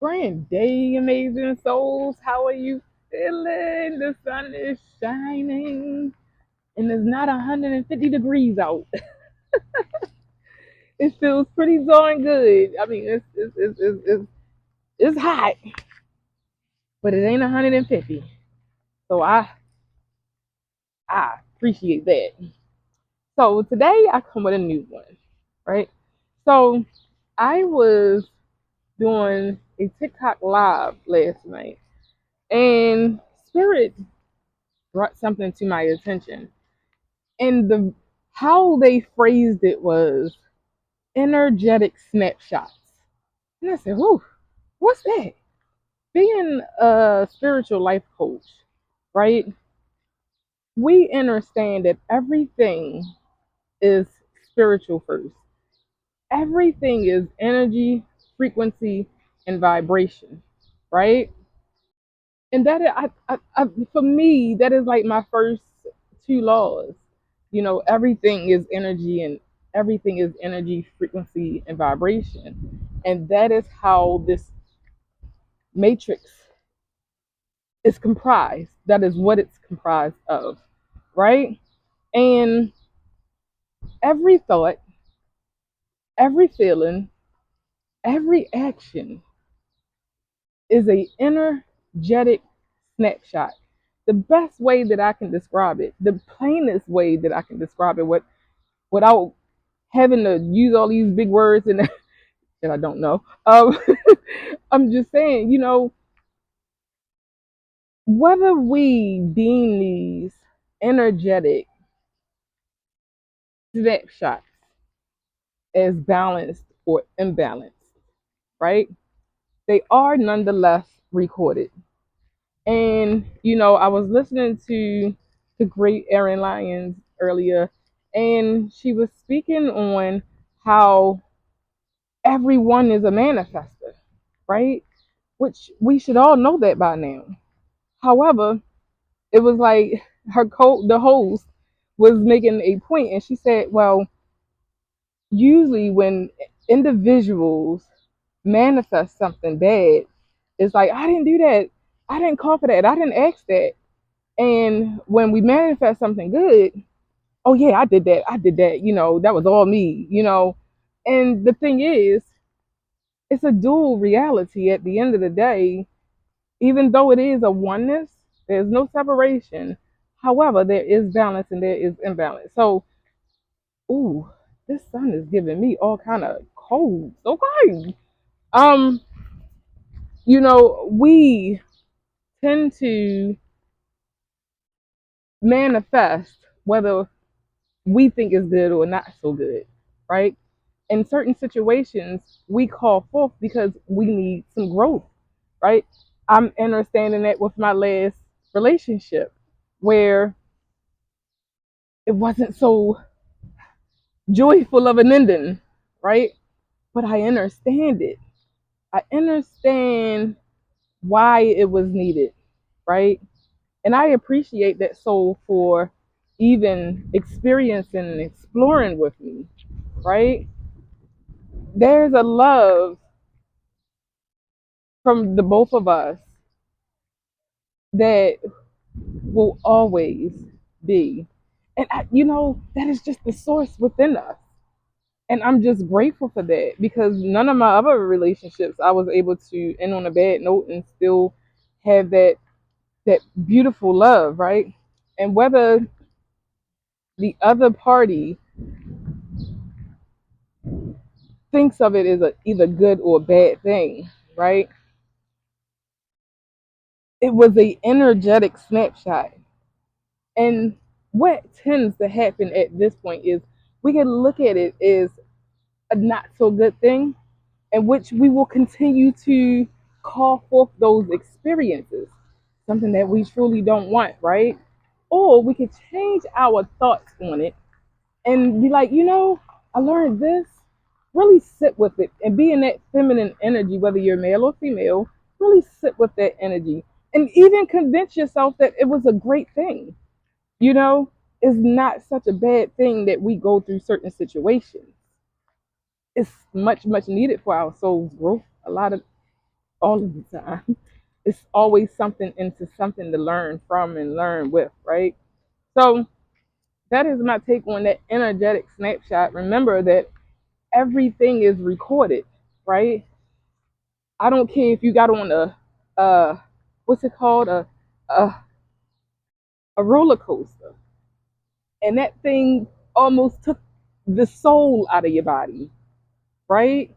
Grand day, amazing souls. How are you feeling? The sun is shining and it's not 150 degrees out. It feels pretty darn good. I mean, it's hot, but it ain't 150. So I appreciate that. So today I come with a new one, right? So I was doing a TikTok live last night, and Spirit brought something to my attention. And the how they phrased it was energetic snapshots. And I said, "Whew, what's that?" Being a spiritual life coach, right? We understand that everything is spiritual first. Everything is energy, frequency, and vibration, right? And that for me, that is like my first two laws. Everything is energy, and everything is energy, frequency, and vibration. And that is how this matrix is comprised. That is what it's comprised of, right? And every thought, every feeling, every action is a energetic snapshot. The best way that I can describe it, the plainest way that I can describe it, without having to use all these big words and that I don't know. I'm just saying, whether we deem these energetic snapshots as balanced or imbalanced, right? They are nonetheless recorded. And I was listening to the great Erin Lyons earlier, and she was speaking on how everyone is a manifester, right? Which we should all know that by now. However, it was like the host was making a point, and she said, "Well, usually when individuals manifest something bad, it's like I didn't do that, I didn't call for that, I didn't ask that." And when we manifest something good, oh yeah, I did that. I did that. That was all me. And the thing is, it's a dual reality at the end of the day. Even though it is a oneness, there's no separation. However, there is balance and there is imbalance. So, ooh, this sun is giving me all kind of colds. Okay. Um, we tend to manifest whether we think is good or not so good, right? In certain situations, we call forth because we need some growth, right? I'm understanding that with my last relationship where it wasn't so joyful of an ending, right? But I understand it. I understand why it was needed, right? And I appreciate that soul for even experiencing and exploring with me, right? There's a love from the both of us that will always be. And that is just the source within us. And I'm just grateful for that because none of my other relationships I was able to end on a bad note and still have that beautiful love, right? And whether the other party thinks of it as either good or bad thing, right? It was a energetic snapshot. And what tends to happen at this point is we can look at it as a not so good thing, in which we will continue to call forth those experiences, something that we truly don't want, right? Or we could change our thoughts on it and be like, I learned this. Really sit with it and be in that feminine energy, whether you're male or female, really sit with that energy and even convince yourself that it was a great thing. You know, it's not such a bad thing that we go through certain situations. It's much, much needed for our soul's growth. all of the time. It's always something into something to learn from and learn with, right? So that is my take on that energetic snapshot. Remember that everything is recorded, right? I don't care if you got on what's it called, a, a roller coaster, and that thing almost took the soul out of your body, right?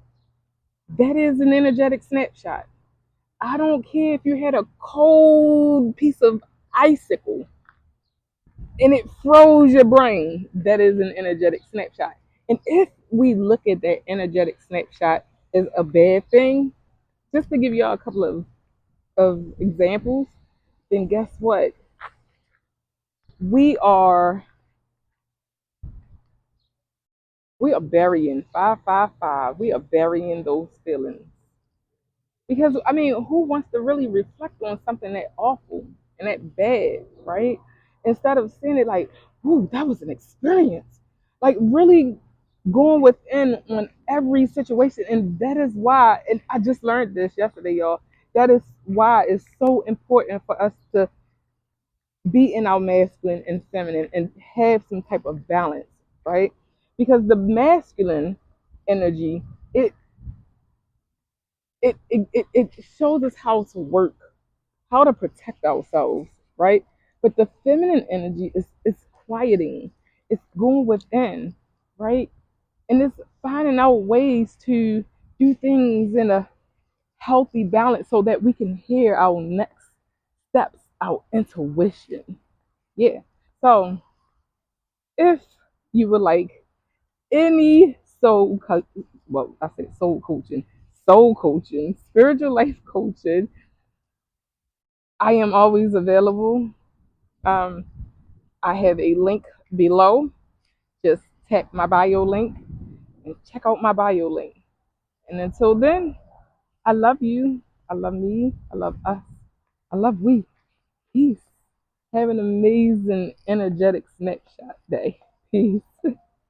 That is an energetic snapshot. I don't care if you had a cold piece of icicle and it froze your brain. That is an energetic snapshot. And if we look at that energetic snapshot as a bad thing, just to give y'all a couple of examples, then guess what? We are we are burying 555. We are burying those feelings. Because I mean, who wants to really reflect on something that awful and that bad, right? Instead of seeing it like, ooh, that was an experience. Like really going within on every situation. And that is why, and I just learned this yesterday, y'all. That is why it's so important for us to be in our masculine and feminine and have some type of balance, right? Because the masculine energy, it it shows us how to work, how to protect ourselves, right? But the feminine energy is quieting, it's going within, right? And it's finding out ways to do things in a healthy balance so that we can hear our next steps, our intuition. Yeah. So if you would like any well, I said soul coaching, spiritual life coaching, I am always available. Um, I have a link below. Just tap my bio link and check out my bio link. And until then, I love you. I love me. I love us. I love we. Peace. Have an amazing, energetic snapshot day. Peace.